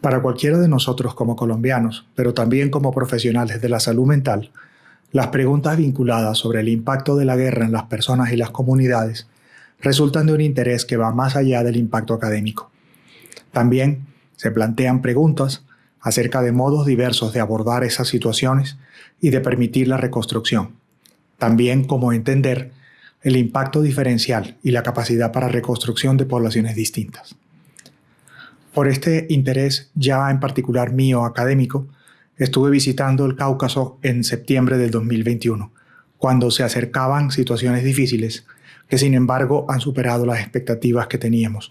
Para cualquiera de nosotros como colombianos, pero también como profesionales de la salud mental, las preguntas vinculadas sobre el impacto de la guerra en las personas y las comunidades resultan de un interés que va más allá del impacto académico. También se plantean preguntas acerca de modos diversos de abordar esas situaciones y de permitir la reconstrucción. También cómo entender el impacto diferencial y la capacidad para reconstrucción de poblaciones distintas. Por este interés ya en particular mío académico, estuve visitando el Cáucaso en septiembre del 2021, cuando se acercaban situaciones difíciles que sin embargo han superado las expectativas que teníamos,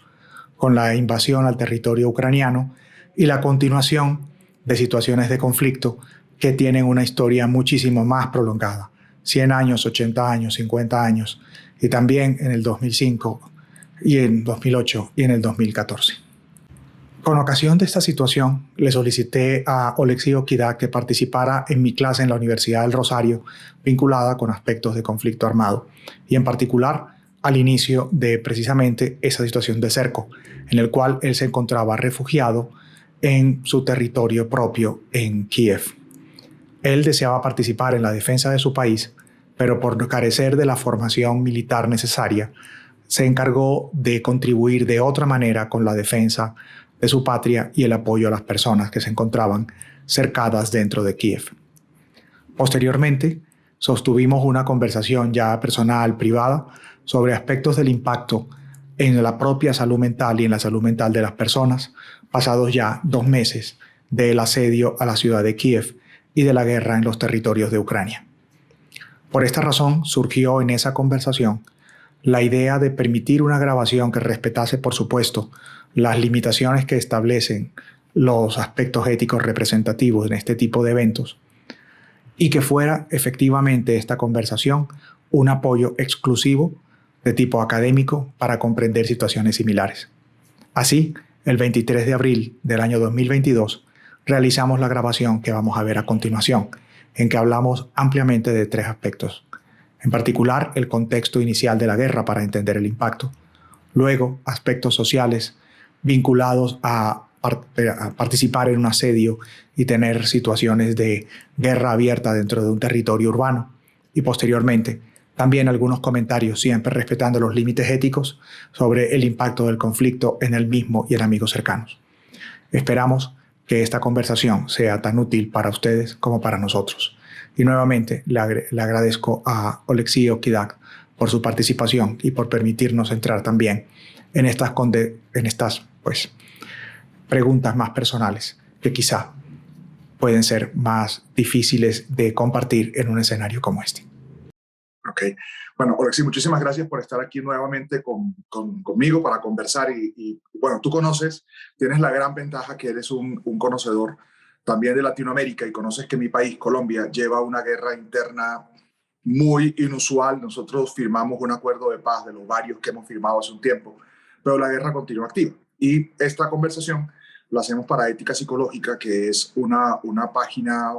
con la invasión al territorio ucraniano y la continuación de situaciones de conflicto que tienen una historia muchísimo más prolongada, 100 años, 80 años, 50 años, y también en el 2005 y en 2008 y en el 2014. Con ocasión de esta situación, le solicité a Oleksiy Okidak que participara en mi clase en la Universidad del Rosario vinculada con aspectos de conflicto armado y en particular al inicio de precisamente esa situación de cerco, en el cual él se encontraba refugiado en su territorio propio en Kiev. Él deseaba participar en la defensa de su país, pero por carecer de la formación militar necesaria, se encargó de contribuir de otra manera con la defensa de su patria y el apoyo a las personas que se encontraban cercadas dentro de Kiev. Posteriormente, sostuvimos una conversación ya personal, privada, sobre aspectos del impacto en la propia salud mental y en la salud mental de las personas, pasados ya 2 meses del asedio a la ciudad de Kiev y de la guerra en los territorios de Ucrania. Por esta razón surgió en esa conversación la idea de permitir una grabación que respetase, por supuesto, las limitaciones que establecen los aspectos éticos representativos en este tipo de eventos y que fuera efectivamente esta conversación un apoyo exclusivo de tipo académico para comprender situaciones similares. Así, el 23 de abril del año 2022, realizamos la grabación que vamos a ver a continuación, en que hablamos ampliamente de 3 aspectos. En particular, el contexto inicial de la guerra para entender el impacto. Luego, aspectos sociales vinculados a participar en un asedio y tener situaciones de guerra abierta dentro de un territorio urbano. Y posteriormente, también algunos comentarios, siempre respetando los límites éticos, sobre el impacto del conflicto en el mismo y en amigos cercanos. Esperamos que esta conversación sea tan útil para ustedes como para nosotros. Y nuevamente le agradezco a Oleksiy Okidak por su participación y por permitirnos entrar también en estas preguntas más personales que quizá pueden ser más difíciles de compartir en un escenario como este. Ok. Bueno, Oleksiy, muchísimas gracias por estar aquí nuevamente conmigo para conversar. Bueno, tú tienes la gran ventaja que eres un conocedor también de Latinoamérica y conoces que mi país, Colombia, lleva una guerra interna muy inusual. Nosotros firmamos un acuerdo de paz de los varios que hemos firmado hace un tiempo, pero la guerra continúa activa. Y esta conversación la hacemos para Ética Psicológica, que es una página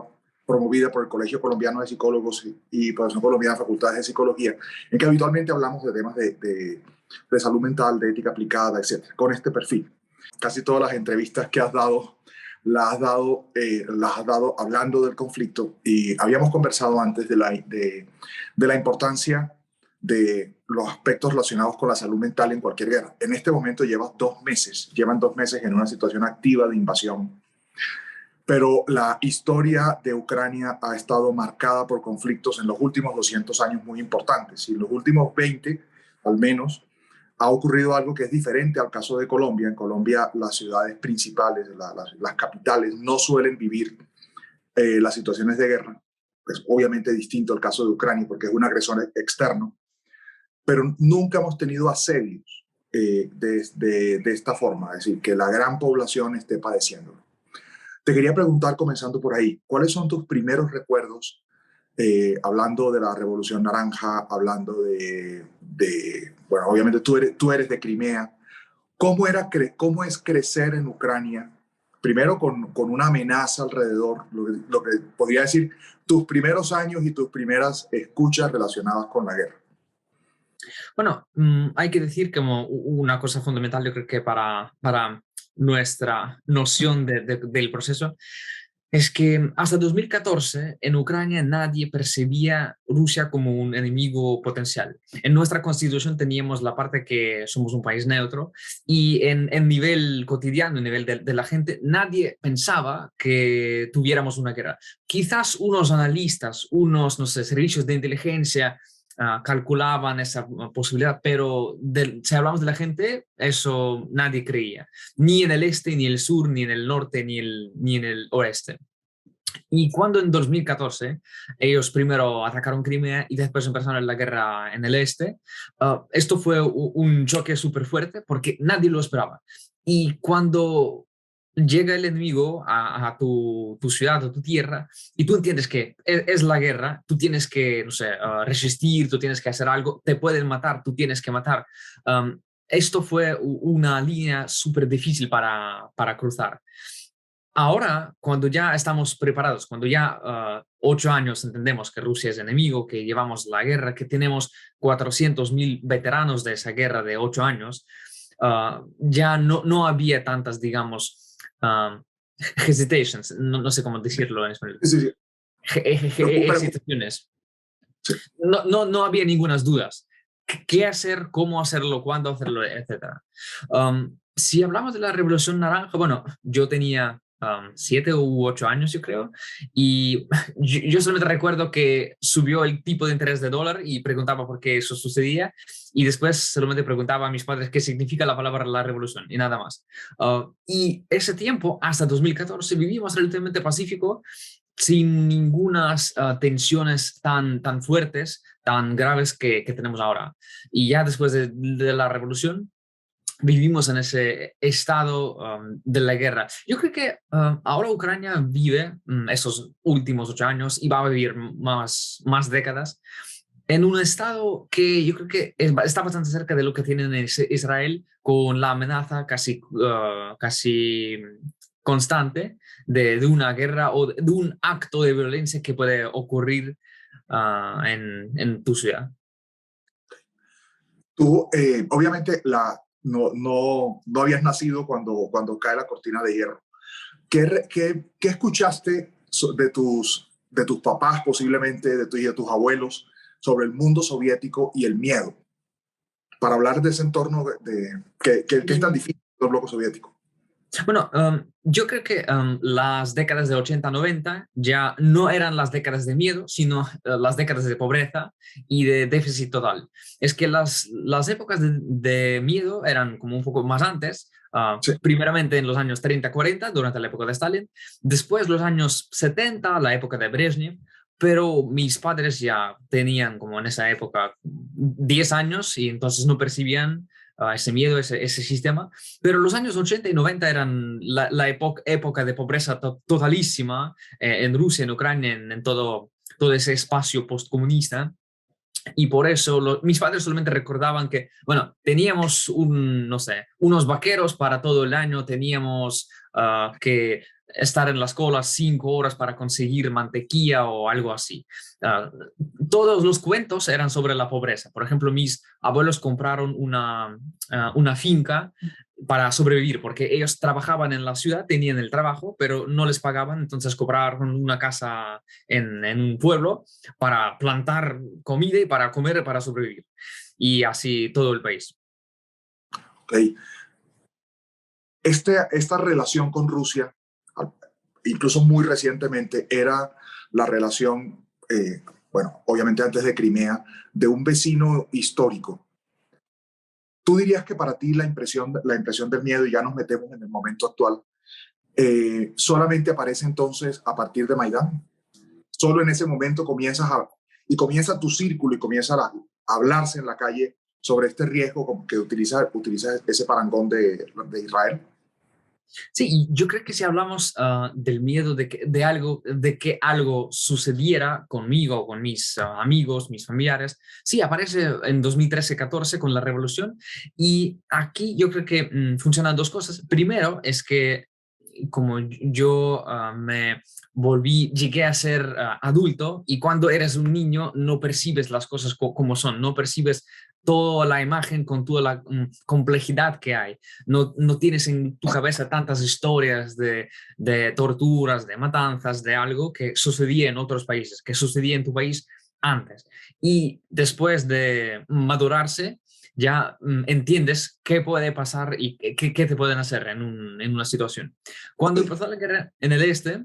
promovida por el Colegio Colombiano de Psicólogos y Profesión Colombiana de Facultades de Psicología, en que habitualmente hablamos de temas de salud mental, de ética aplicada, etcétera, con este perfil. Casi todas las entrevistas que has dado las has dado hablando del conflicto, y habíamos conversado antes de la importancia de los aspectos relacionados con la salud mental en cualquier guerra. En este momento llevan 2 meses en una situación activa de invasión, pero la historia de Ucrania ha estado marcada por conflictos en los últimos 200 años muy importantes, y en los últimos 20 al menos ha ocurrido algo que es diferente al caso de Colombia. En Colombia las ciudades principales, las capitales, no suelen vivir las situaciones de guerra. Es obviamente distinto al caso de Ucrania porque es un agresor externo, pero nunca hemos tenido asedios de esta forma, es decir, que la gran población esté padeciendo. Te quería preguntar, comenzando por ahí, ¿cuáles son tus primeros recuerdos, hablando de la Revolución Naranja, hablando bueno, obviamente tú eres de Crimea? ¿Cómo es crecer en Ucrania? Primero con una amenaza alrededor, lo que podría decir tus primeros años y tus primeras escuchas relacionadas con la guerra. Bueno, hay que decir como una cosa fundamental, yo creo que para nuestra noción del proceso, es que hasta 2014 en Ucrania nadie percibía Rusia como un enemigo potencial. En nuestra constitución teníamos la parte que somos un país neutro y en nivel cotidiano, en nivel de la gente, nadie pensaba que tuviéramos una guerra. Quizás unos analistas, unos, no sé, servicios de inteligencia calculaban esa posibilidad, pero si hablamos de la gente, eso nadie creía, ni en el este, ni el sur, ni en el norte, ni en el oeste. Y cuando en 2014 ellos primero atacaron Crimea y después empezaron la guerra en el este, esto fue un choque súper fuerte porque nadie lo esperaba. Y cuando llega el enemigo a tu ciudad o tu tierra y tú entiendes que es la guerra, tú tienes que, no sé, resistir, tú tienes que hacer algo, te pueden matar, tú tienes que matar. Esto fue una línea súper difícil para cruzar. Ahora, cuando ya estamos preparados, cuando ya 8 años entendemos que Rusia es enemigo, que llevamos la guerra, que tenemos 400.000 veteranos de esa guerra de 8 años, ya no había tantas, digamos, hesitations, no sé cómo decirlo en español. Sí, sí. Hesitaciones. Sí. No había ninguna dudas. ¿Qué hacer? ¿Cómo hacerlo? ¿Cuándo hacerlo? Etcétera. Si hablamos de la Revolución Naranja, bueno, yo tenía 7 u 8 años, yo creo, y yo solamente recuerdo que subió el tipo de interés de dólar y preguntaba por qué eso sucedía, y después solamente preguntaba a mis padres qué significa la palabra la revolución, y nada más. Y ese tiempo, hasta 2014, vivimos relativamente pacífico, sin ningunas tensiones tan fuertes, tan graves que tenemos ahora. Y ya después de la revolución, vivimos en ese estado de la guerra. Yo creo que ahora Ucrania vive esos últimos 8 años y va a vivir más décadas en un estado que yo creo que está bastante cerca de lo que tiene en Israel, con la amenaza casi constante de una guerra o de un acto de violencia que puede ocurrir en tu ciudad. Tú, obviamente, no habías nacido cuando cae la cortina de hierro. ¿Qué escuchaste de tus papás, posiblemente, y de tus abuelos, sobre el mundo soviético y el miedo? Para hablar de ese entorno que es tan difícil el bloque soviético. Bueno, yo creo que las décadas de 80-90 ya no eran las décadas de miedo, sino las décadas de pobreza y de déficit total. Es que las épocas de miedo eran como un poco más antes, Sí. primeramente en los años 30-40, durante la época de Stalin, después los años 70, la época de Brezhnev, pero mis padres ya tenían como en esa época 10 años y entonces no percibían ese miedo, ese sistema. Pero los años 80 y 90 eran la época de pobreza totalísima en Rusia, en Ucrania, en todo ese espacio postcomunista. Y por eso mis padres solamente recordaban que, bueno, teníamos no sé, unos vaqueros para todo el año, teníamos que estar en las colas 5 horas para conseguir mantequilla o algo así. Todos los cuentos eran sobre la pobreza. Por ejemplo, mis abuelos compraron una finca para sobrevivir, porque ellos trabajaban en la ciudad, tenían el trabajo, pero no les pagaban, entonces compraron una casa en un pueblo para plantar comida y para comer, para sobrevivir. Y así todo el país. Okay. Esta relación con Rusia, incluso muy recientemente, era la relación, bueno, obviamente antes de Crimea, de un vecino histórico. ¿Tú dirías que para ti la impresión del miedo, y ya nos metemos en el momento actual, solamente aparece entonces a partir de Maidán? Solo en ese momento comienza tu círculo y comienza a hablarse en la calle sobre este riesgo que utiliza ese parangón de Israel. Sí, y yo creo que si hablamos del miedo de que algo sucediera conmigo o con mis amigos, mis familiares, sí, aparece en 2013-14 con la revolución. Y aquí yo creo que funcionan dos cosas. Primero es que como yo llegué a ser adulto, y cuando eres un niño no percibes las cosas como son, no percibes toda la imagen con toda la complejidad que hay. No tienes en tu cabeza tantas historias de torturas, de matanzas, de algo que sucedía en otros países, que sucedía en tu país antes. Y después de madurarse, ya entiendes qué puede pasar y qué te pueden hacer en una situación. Cuando empezó la guerra en el este,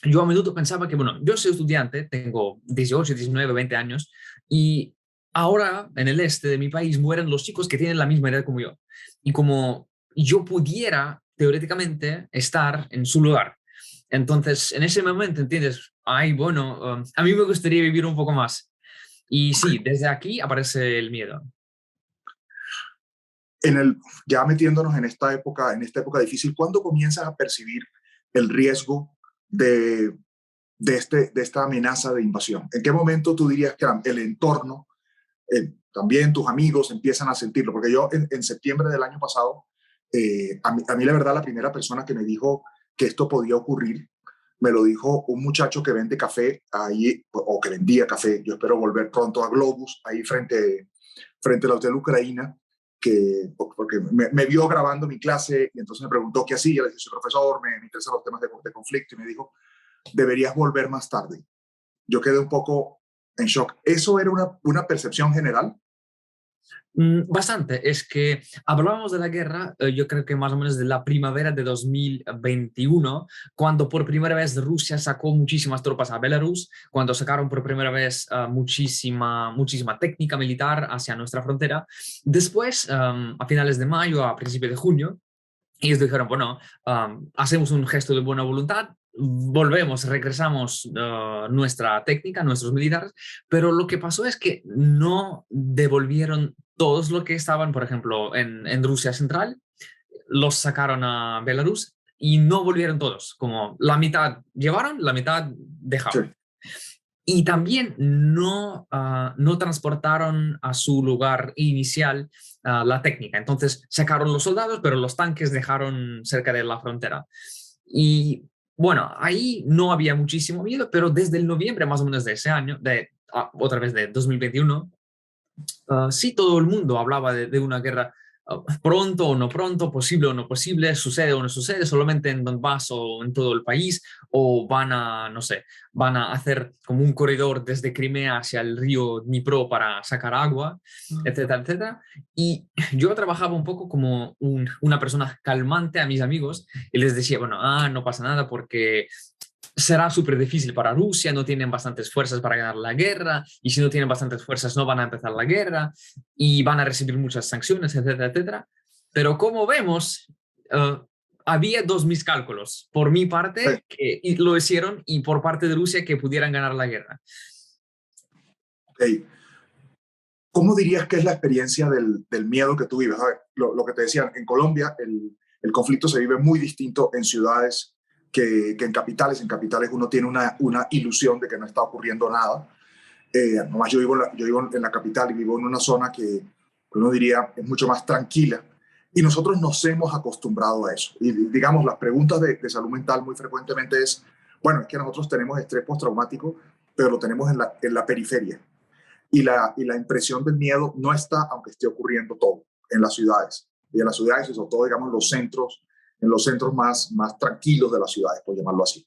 yo a menudo pensaba que, bueno, yo soy estudiante, tengo 18, 19, 20 años, y ahora en el este de mi país mueren los chicos que tienen la misma edad como yo. Y como yo pudiera, teóricamente, estar en su lugar. Entonces, en ese momento, ¿entiendes? Ay, bueno, a mí me gustaría vivir un poco más. Y sí, desde aquí aparece el miedo. Ya metiéndonos en esta época difícil, ¿cuándo comienzas a percibir el riesgo de, de esta amenaza de invasión? ¿En qué momento tú dirías que el entorno, también tus amigos empiezan a sentirlo? Porque yo en septiembre del año pasado, a mí la verdad la primera persona que me dijo que esto podía ocurrir, me lo dijo un muchacho que vende café ahí, o que vendía café. Yo espero volver pronto a Globus, ahí frente al Hotel Ucrania, porque me vio grabando mi clase y entonces me preguntó qué hacía. Le dije, soy profesor, me interesan los temas de conflicto, y me dijo, deberías volver más tarde. Yo quedé un poco en shock. ¿Eso era una percepción general? Bastante, es que hablábamos de la guerra, yo creo que más o menos de la primavera de 2021, cuando por primera vez Rusia sacó muchísimas tropas a Belarus, cuando sacaron por primera vez muchísima técnica militar hacia nuestra frontera. Después, a finales de mayo, a principios de junio, ellos dijeron, bueno, hacemos un gesto de buena voluntad, volvemos, regresamos nuestra técnica, nuestros militares, pero lo que pasó es que no devolvieron todos los que estaban, por ejemplo, en Rusia Central, los sacaron a Belarus y no volvieron todos, como la mitad llevaron, la mitad dejaron. Sí. Y también no transportaron a su lugar inicial la técnica. Entonces sacaron los soldados, pero los tanques dejaron cerca de la frontera. Y bueno, ahí no había muchísimo miedo, pero desde el noviembre más o menos de ese año, otra vez de 2021, sí, todo el mundo hablaba de una guerra, pronto o no pronto, posible o no posible, sucede o no sucede, solamente en Donbass o en todo el país, o van a, no sé, van a hacer como un corredor desde Crimea hacia el río Dnipro para sacar agua, etcétera, etcétera. Y yo trabajaba un poco como una persona calmante a mis amigos y les decía, bueno, no pasa nada porque será súper difícil para Rusia, no tienen bastantes fuerzas para ganar la guerra, y si no tienen bastantes fuerzas no van a empezar la guerra, y van a recibir muchas sanciones, etcétera, etcétera. Pero como vemos, había dos mis cálculos, por mi parte, que lo hicieron, y por parte de Rusia, que pudieran ganar la guerra. Okay. ¿Cómo dirías que es la experiencia del miedo que tú vives? A ver, lo que te decían, en Colombia el conflicto se vive muy distinto en ciudades que en capitales. En capitales uno tiene una ilusión de que no está ocurriendo nada. Además, yo vivo en la capital y vivo en una zona que uno diría es mucho más tranquila. Y nosotros nos hemos acostumbrado a eso. Y digamos, las preguntas de salud mental muy frecuentemente es, bueno, es que nosotros tenemos estrés postraumático, pero lo tenemos en la periferia. Y la impresión del miedo no está, aunque esté ocurriendo todo, en las ciudades. Y en las ciudades, y sobre todo, digamos, en los centros más tranquilos de las ciudades, por llamarlo así.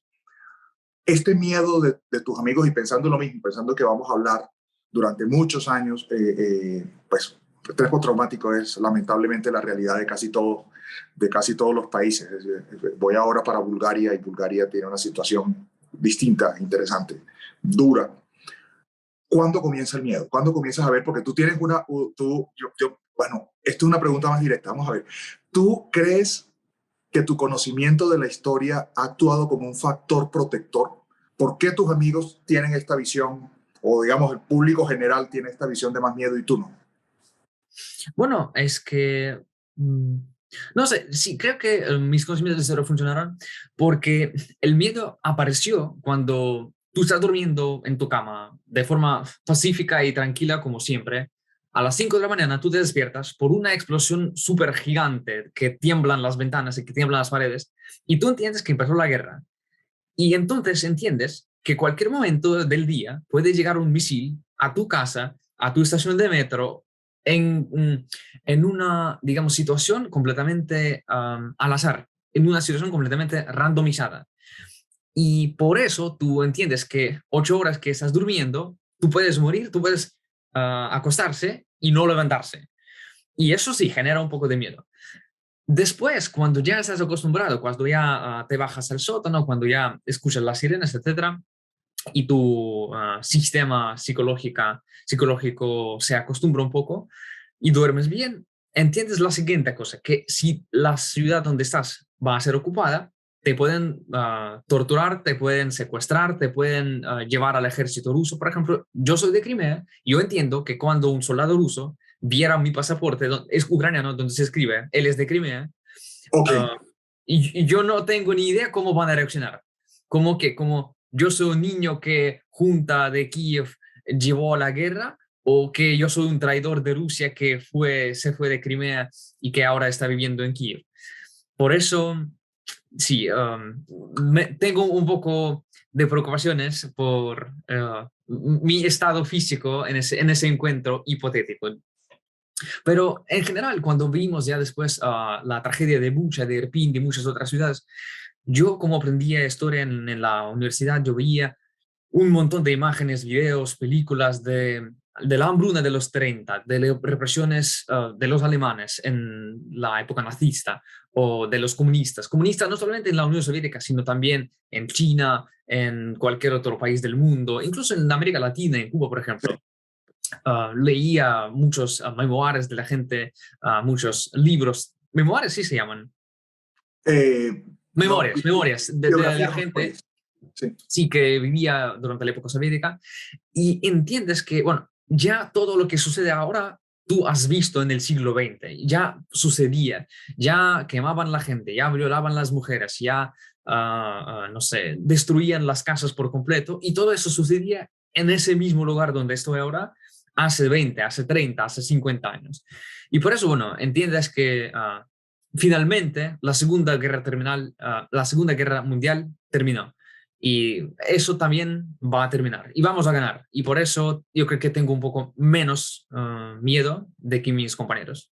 Este miedo de tus amigos, y pensando lo mismo, pensando que vamos a hablar durante muchos años, pues el estrés postraumático es lamentablemente la realidad de casi todos los países. Voy ahora para Bulgaria, y Bulgaria tiene una situación distinta, interesante, dura. ¿Cuándo comienza el miedo? ¿Cuándo comienzas a ver? Porque tú tienes bueno, esto es una pregunta más directa. Vamos a ver. ¿Tú crees que tu conocimiento de la historia ha actuado como un factor protector? ¿Por qué tus amigos tienen esta visión, o digamos el público general tiene esta visión de más miedo y tú no? Bueno, es que no sé, sí, creo que mis conocimientos de cero funcionaron porque el miedo apareció cuando tú estás durmiendo en tu cama de forma pacífica y tranquila como siempre. A las 5 de la mañana tú te despiertas por una explosión súper gigante que tiemblan las ventanas y que tiemblan las paredes, y tú entiendes que empezó la guerra. Y entonces entiendes que cualquier momento del día puede llegar un misil a tu casa, a tu estación de metro, en una, digamos, situación completamente al azar, en una situación completamente randomizada. Y por eso tú entiendes que 8 horas que estás durmiendo, tú puedes morir, tú puedes acostarse y no levantarse. Y eso sí genera un poco de miedo. Después, cuando ya estás acostumbrado, cuando ya te bajas al sótano, cuando ya escuchas las sirenas, etcétera, y tu sistema psicológico se acostumbra un poco y duermes bien, entiendes la siguiente cosa, que si la ciudad donde estás va a ser ocupada, te pueden torturar, te pueden secuestrar, te pueden llevar al ejército ruso. Por ejemplo, yo soy de Crimea, yo entiendo que cuando un soldado ruso viera mi pasaporte, es ucraniano, donde se escribe, él es de Crimea, Ok, uh, y yo no tengo ni idea cómo van a reaccionar. Como yo soy un niño que junta de Kiev llevó a la guerra, o que yo soy un traidor de Rusia que se fue de Crimea y que ahora está viviendo en Kiev. Por eso, sí, tengo un poco de preocupaciones por mi estado físico en ese encuentro hipotético. Pero en general, cuando vimos ya después la tragedia de Bucha, de Irpin, de muchas otras ciudades, yo como aprendía historia en la universidad, yo veía un montón de imágenes, videos, películas de la hambruna de los 30, de las represiones de los alemanes en la época nazista o de los comunistas. Comunistas no solamente en la Unión Soviética, sino también en China, en cualquier otro país del mundo, incluso en América Latina, en Cuba, por ejemplo. Leía muchos memoires de la gente, muchos libros. Memoires sí se llaman. no, Memorias de la biografías no, gente, pues, sí. sí, que vivía durante la época soviética. Y entiendes que, bueno, ya todo lo que sucede ahora, tú has visto en el siglo XX, ya sucedía, ya quemaban la gente, ya violaban las mujeres, ya, no sé, destruían las casas por completo, y todo eso sucedía en ese mismo lugar donde estoy ahora, hace 20, hace 30, hace 50 años. Y por eso, bueno, entiendes que finalmente la Segunda Guerra Mundial terminó. Y eso también va a terminar y vamos a ganar. Y por eso yo creo que tengo un poco menos miedo de que mis compañeros.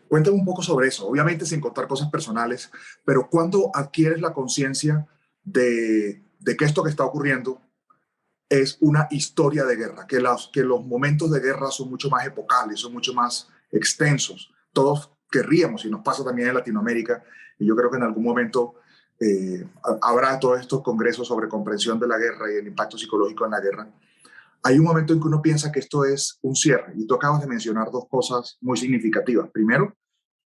Cuéntame un poco sobre eso, obviamente sin contar cosas personales, pero ¿cuándo adquieres la conciencia de que esto que está ocurriendo es una historia de guerra, que los momentos de guerra son mucho más epocales, son mucho más extensos? Todos querríamos, y nos pasa también en Latinoamérica, y yo creo que en algún momento habrá todos estos congresos sobre comprensión de la guerra y el impacto psicológico en la guerra. Hay un momento en que uno piensa que esto es un cierre, y tú acabas de mencionar dos cosas muy significativas. Primero,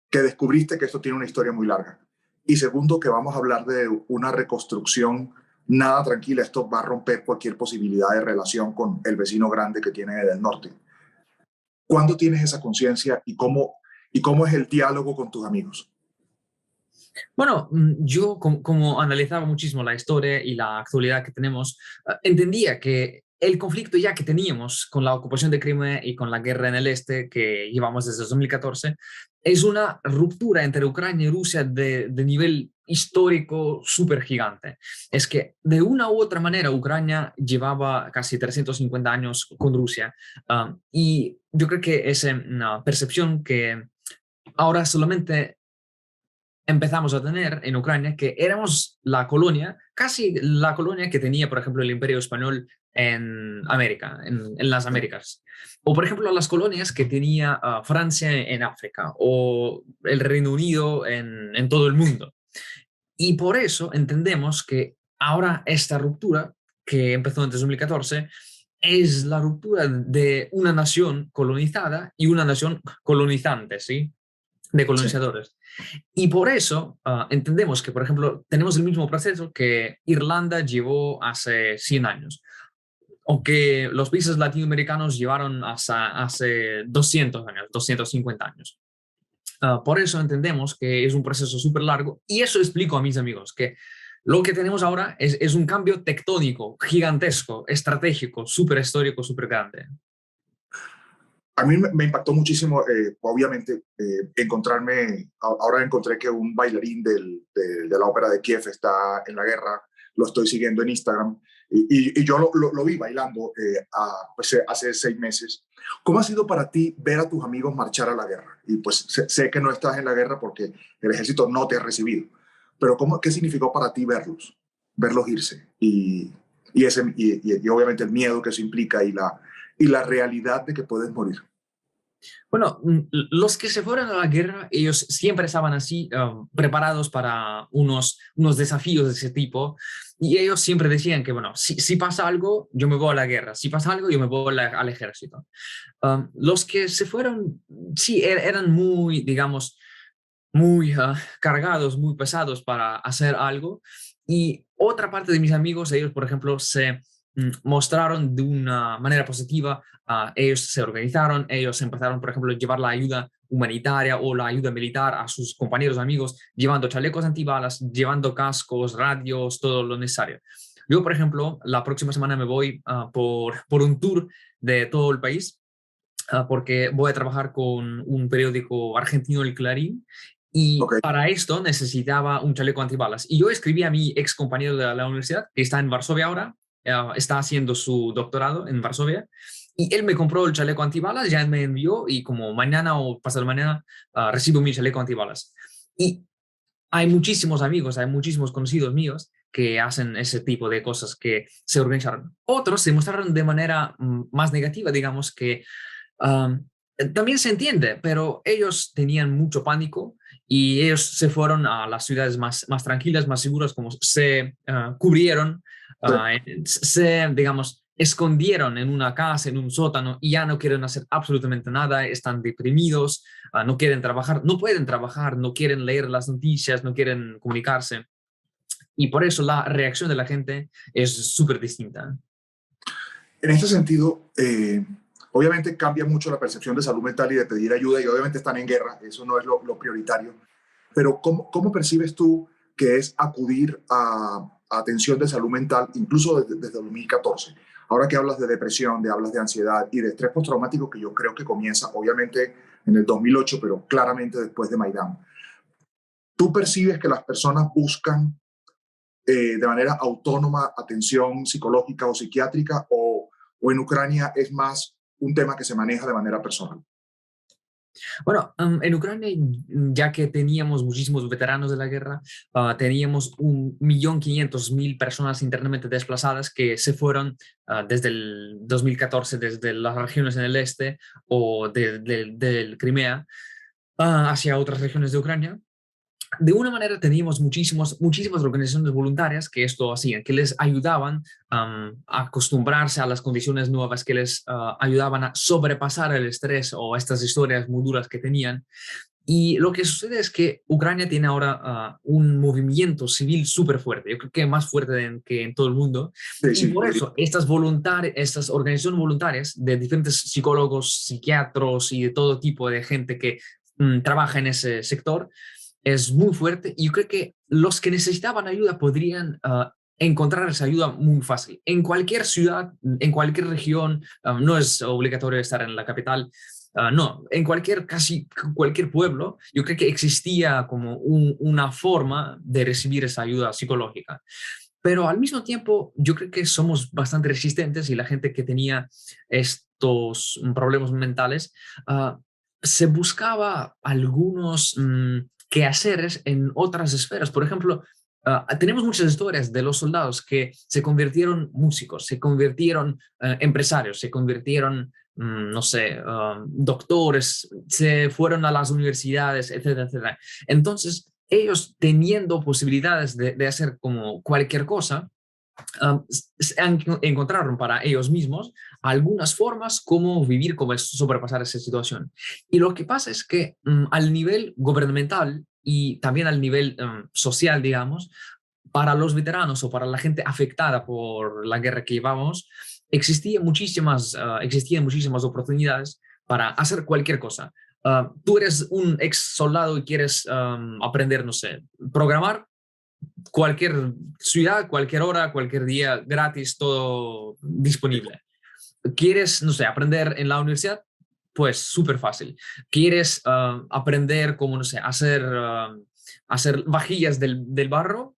que descubriste que esto tiene una historia muy larga. Y segundo, que vamos a hablar de una reconstrucción nada tranquila. Esto va a romper cualquier posibilidad de relación con el vecino grande que tiene del norte. ¿Cuándo tienes esa conciencia y cómo es el diálogo con tus amigos? Bueno, yo como analizaba muchísimo la historia y la actualidad que tenemos, entendía que el conflicto ya que teníamos con la ocupación de Crimea y con la guerra en el este que llevamos desde 2014 es una ruptura entre Ucrania y Rusia de nivel histórico súper gigante. Es que de una u otra manera Ucrania llevaba casi 350 años con Rusia, y yo creo que es una percepción que ahora solamente empezamos a tener en Ucrania, que éramos la colonia, casi la colonia que tenía, por ejemplo, el Imperio Español en América, en las Américas. O, por ejemplo, las colonias que tenía Francia en África o el Reino Unido en todo el mundo. Y por eso entendemos que ahora esta ruptura, que empezó en 2014, es la ruptura de una nación colonizada y una nación colonizante, ¿sí? De Sí. colonizadores. Y por eso entendemos que, por ejemplo, tenemos el mismo proceso que Irlanda llevó hace 100 años, o que los países latinoamericanos llevaron hasta hace 200 años, 250 años. Por eso entendemos que es un proceso súper largo, y eso explico a mis amigos, que lo que tenemos ahora es un cambio tectónico, gigantesco, estratégico, súper histórico, súper grande. A mí me impactó muchísimo, obviamente, encontrarme, ahora encontré que un bailarín de la ópera de Kiev está en la guerra, lo estoy siguiendo en Instagram, y yo lo vi bailando pues, hace 6 meses. ¿Cómo ha sido para ti ver a tus amigos marchar a la guerra? Y pues sé que no estás en la guerra porque el ejército no te ha recibido, pero ¿qué significó para ti verlos irse? Y obviamente el miedo que eso implica y la realidad de que puedes morir. Bueno, los que se fueron a la guerra, ellos siempre estaban así, preparados para unos desafíos de ese tipo. Y ellos siempre decían que, bueno, si pasa algo, yo me voy a la guerra. Si pasa algo, yo me voy al ejército. Los que se fueron, sí, eran muy, digamos, muy cargados, muy pesados para hacer algo. Y otra parte de mis amigos, ellos, por ejemplo, se mostraron de una manera positiva. Ellos se organizaron, ellos empezaron, por ejemplo, a llevar la ayuda humanitaria o la ayuda militar a sus compañeros amigos, llevando chalecos antibalas, llevando cascos, radios, todo lo necesario. Yo, por ejemplo, la próxima semana me voy por un tour de todo el país, porque voy a trabajar con un periódico argentino, El Clarín, y Ok. para esto necesitaba un chaleco antibalas. Y yo escribí a mi ex compañero de la universidad, que está en Varsovia ahora, está haciendo su doctorado en Varsovia, y él me compró el chaleco antibalas, ya me envió, y como mañana o pasado mañana recibo mi chaleco antibalas. Y hay muchísimos amigos, hay muchísimos conocidos míos que hacen ese tipo de cosas, que se organizaron. Otros se mostraron de manera más negativa, digamos que también se entiende, pero ellos tenían mucho pánico y ellos se fueron a las ciudades más tranquilas, más seguras, como se cubrieron, Sí. digamos, escondieron en una casa, en un sótano, y ya no quieren hacer absolutamente nada, están deprimidos, no quieren trabajar, no pueden trabajar, no quieren leer las noticias, no quieren comunicarse. Y por eso la reacción de la gente es súper distinta. En este sentido, obviamente cambia mucho la percepción de salud mental y de pedir ayuda, y obviamente están en guerra, eso no es lo prioritario, pero ¿cómo percibes tú que es acudir a atención de salud mental, incluso desde 2014? Ahora que hablas de depresión, hablas de ansiedad y de estrés postraumático, que yo creo que comienza obviamente en el 2008, pero claramente después de Maidán. ¿Tú percibes que las personas buscan de manera autónoma atención psicológica o psiquiátrica, o en Ucrania es más un tema que se maneja de manera personal? Bueno, en Ucrania, ya que teníamos muchísimos veteranos de la guerra, teníamos 1.500.000 personas internamente desplazadas que se fueron desde el 2014, desde las regiones en el este o del Crimea, hacia otras regiones de Ucrania. De una manera teníamos muchísimas organizaciones voluntarias que esto hacían, que les ayudaban a acostumbrarse a las condiciones nuevas, que les ayudaban a sobrepasar el estrés o estas historias muy duras que tenían. Y lo que sucede es que Ucrania tiene ahora un movimiento civil súper fuerte, yo creo que más fuerte que en todo el mundo. Sí, Y sí. por eso estas organizaciones voluntarias de diferentes psicólogos, psiquiatros y de todo tipo de gente que trabaja en ese sector es muy fuerte, y yo creo que los que necesitaban ayuda podrían encontrar esa ayuda muy fácil. En cualquier ciudad, en cualquier región, no es obligatorio estar en la capital, no, en casi cualquier pueblo, yo creo que existía como una forma de recibir esa ayuda psicológica. Pero al mismo tiempo, yo creo que somos bastante resistentes, y la gente que tenía estos problemas mentales, se buscaba algunos quehaceres en otras esferas. Por ejemplo, tenemos muchas historias de los soldados que se convirtieron músicos, se convirtieron empresarios, se convirtieron, no sé, doctores, se fueron a las universidades, etcétera, etcétera. Entonces, ellos teniendo posibilidades de hacer como cualquier cosa, encontraron para ellos mismos algunas formas como vivir, como sobrepasar esa situación. Y lo que pasa es que al nivel gubernamental y también al nivel social, digamos, para los veteranos o para la gente afectada por la guerra que llevamos, existían muchísimas oportunidades para hacer cualquier cosa. Tú eres un ex soldado y quieres aprender, no sé, programar, cualquier ciudad, cualquier hora, cualquier día, gratis, todo disponible. ¿Quieres, no sé, aprender en la universidad? Pues súper fácil. ¿Quieres aprender cómo, no sé, hacer vajillas del barro?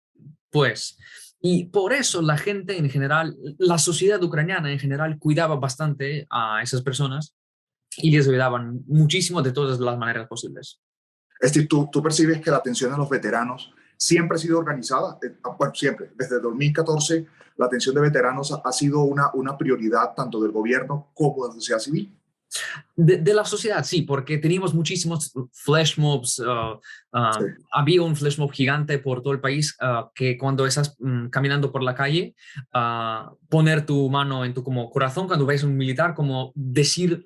Pues Y por eso la gente en general, la sociedad ucraniana en general, cuidaba bastante a esas personas y les ayudaban muchísimo de todas las maneras posibles. Es decir, tú percibes que la atención a los veteranos siempre ha sido organizada, bueno, siempre, desde 2014, la atención de veteranos ha sido una prioridad tanto del gobierno como de la sociedad civil. De la sociedad, sí, porque teníamos muchísimos flash mobs. Sí. Había un flash mob gigante por todo el país que cuando estás caminando por la calle, poner tu mano en tu como corazón cuando ves a un militar, como decir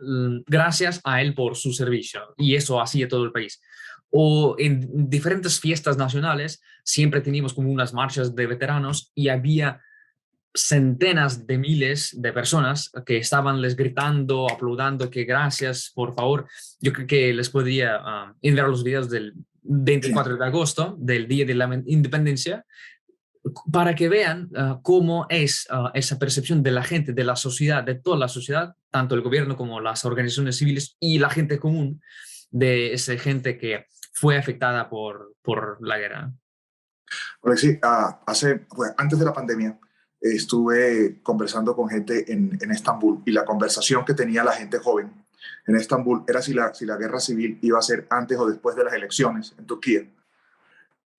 gracias a él por su servicio. Y eso hacía todo el país. O en diferentes fiestas nacionales siempre teníamos como unas marchas de veteranos y había centenas de miles de personas que estaban les gritando, aplaudando que gracias, por favor. Yo creo que les podría enviar los videos del 24 de agosto, del Día de la Independencia, para que vean cómo es esa percepción de la gente, de la sociedad, de toda la sociedad, tanto el gobierno como las organizaciones civiles y la gente común, de esa gente que fue afectada por la guerra. Porque sí, pues, antes de la pandemia estuve conversando con gente en Estambul y la conversación que tenía la gente joven en Estambul era si la guerra civil iba a ser antes o después de las elecciones en Turquía.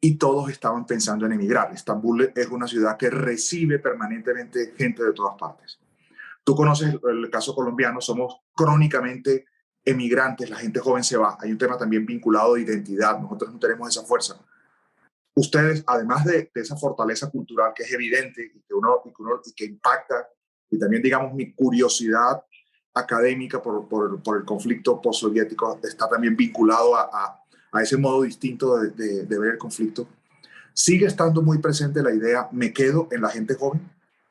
Y todos estaban pensando en emigrar. Estambul es una ciudad que recibe permanentemente gente de todas partes. Tú conoces el caso colombiano, somos crónicamente emigrantes, la gente joven se va. Hay un tema también vinculado de identidad, nosotros no tenemos esa fuerza. Ustedes, además de esa fortaleza cultural que es evidente y que impacta, y también, digamos, mi curiosidad académica por el conflicto postsoviético está también vinculado a ese modo distinto de ver el conflicto, sigue estando muy presente la idea, me quedo en la gente joven,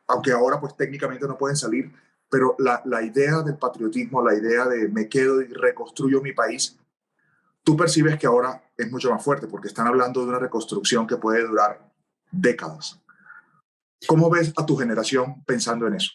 aunque ahora pues técnicamente no pueden salir, pero la idea del patriotismo, la idea de me quedo y reconstruyo mi país, tú percibes que ahora es mucho más fuerte porque están hablando de una reconstrucción que puede durar décadas. ¿Cómo ves a tu generación pensando en eso?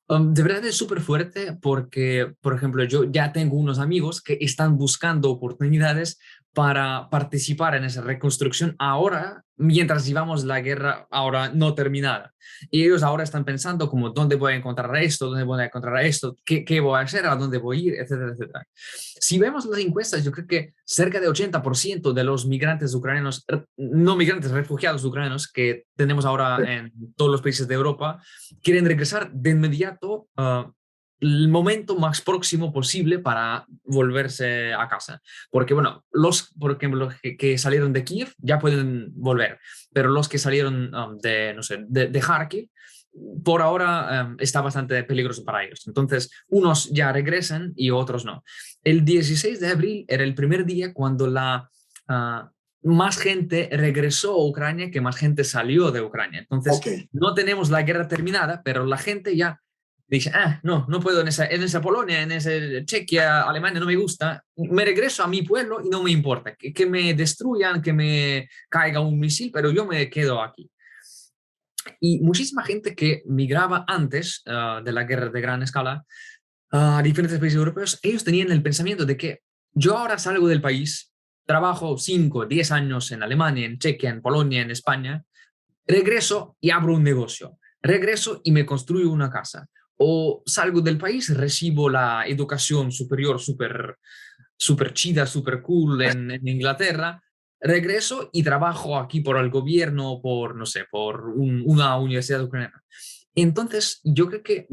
De verdad es súper fuerte porque, por ejemplo, yo ya tengo unos amigos que están buscando oportunidades para participar en esa reconstrucción ahora, mientras llevamos la guerra ahora no terminada. Y ellos ahora están pensando como, ¿dónde voy a encontrar esto? ¿Dónde voy a encontrar esto? ¿Qué voy a hacer? ¿A dónde voy a ir? Etcétera, etcétera. Si vemos las encuestas, yo creo que cerca de 80% de los migrantes ucranianos, no migrantes, refugiados ucranianos que tenemos ahora Sí. en todos los países de Europa, quieren regresar de inmediato el momento más próximo posible para volverse a casa. Porque, bueno, por ejemplo, que salieron de Kiev ya pueden volver, pero los que salieron de, no sé, de Kharkiv, por ahora está bastante peligroso para ellos. Entonces, unos ya regresan y otros no. El 16 de abril era el primer día cuando más gente regresó a Ucrania que más gente salió de Ucrania. Entonces, Ok, no tenemos la guerra terminada, pero la gente ya dice, no puedo en esa Polonia, en esa Chequia, Alemania, no me gusta, me regreso a mi pueblo y no me importa, que me destruyan, que me caiga un misil, pero yo me quedo aquí. Y muchísima gente que migraba antes de la guerra de gran escala a diferentes países europeos, ellos tenían el pensamiento de que yo ahora salgo del país, trabajo 5, 10 años en Alemania, en Chequia, en Polonia, en España, regreso y abro un negocio, regreso y me construyo una casa, o salgo del país, recibo la educación superior súper chida, súper cool en Inglaterra, regreso y trabajo aquí por el gobierno, por, no sé, por una universidad ucraniana. Entonces, yo creo que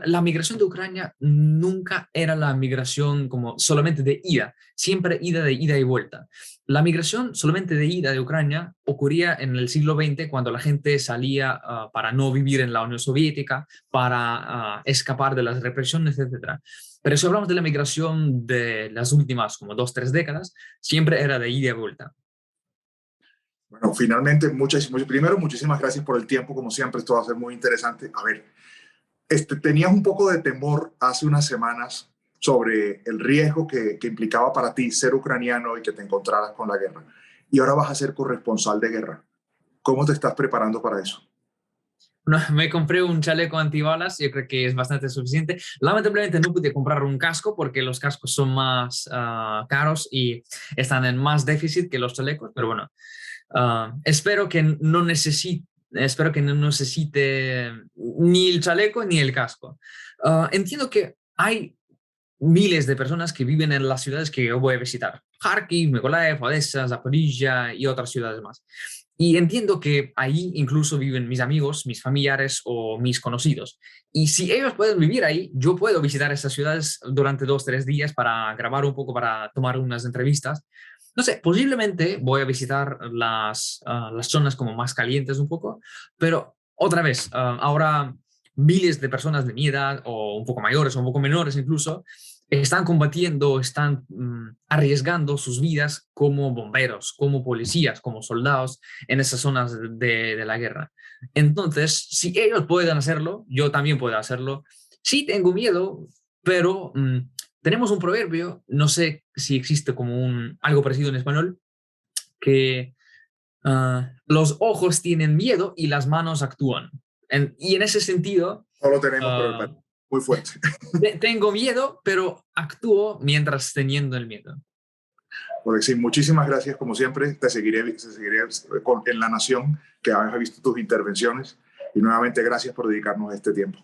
la migración de Ucrania nunca era la migración como solamente de ida, siempre ida y vuelta. La migración solamente de ida de Ucrania ocurría en el siglo XX cuando la gente salía para no vivir en la Unión Soviética, para escapar de las represiones, etcétera. Pero si hablamos de la migración de las últimas como 2, 3 décadas, siempre era de ida y vuelta. bueno, finalmente, primero, muchísimas gracias por el tiempo, como siempre, esto va a ser muy interesante. A ver, tenías un poco de temor hace unas semanas sobre el riesgo que implicaba para ti ser ucraniano y que te encontraras con la guerra. Y ahora vas a ser corresponsal de guerra. ¿Cómo te estás preparando para eso? No, me compré un chaleco antibalas, yo creo que es bastante suficiente. Lamentablemente no pude comprar un casco porque los cascos son más caros y están en más déficit que los chalecos, pero bueno, espero que no necesite espero que no necesite ni el chaleco ni el casco. Entiendo que hay miles de personas que viven en las ciudades que yo voy a visitar. Kharkiv, Mykolaiv, Odessa, Zaporizhia y otras ciudades más. Y entiendo que ahí incluso viven mis amigos, mis familiares o mis conocidos. Y si ellos pueden vivir ahí, yo puedo visitar esas ciudades durante 2 o 3 días para grabar un poco, para tomar unas entrevistas. No sé, posiblemente voy a visitar las zonas como más calientes un poco, pero otra vez, ahora miles de personas de mi edad, o un poco mayores o un poco menores incluso, están combatiendo, están arriesgando sus vidas como bomberos, como policías, como soldados en esas zonas de la guerra. Entonces, si ellos pueden hacerlo, yo también puedo hacerlo. Sí tengo miedo, pero tenemos un proverbio, no sé si existe como algo parecido en español, que los ojos tienen miedo y las manos actúan. Y en ese sentido, No lo tenemos, pero me parece muy fuerte. tengo miedo, pero actúo mientras teniendo el miedo. Alexis, muchísimas gracias, como siempre. Te seguiré en La Nación, que has visto tus intervenciones. Y nuevamente, gracias por dedicarnos este tiempo.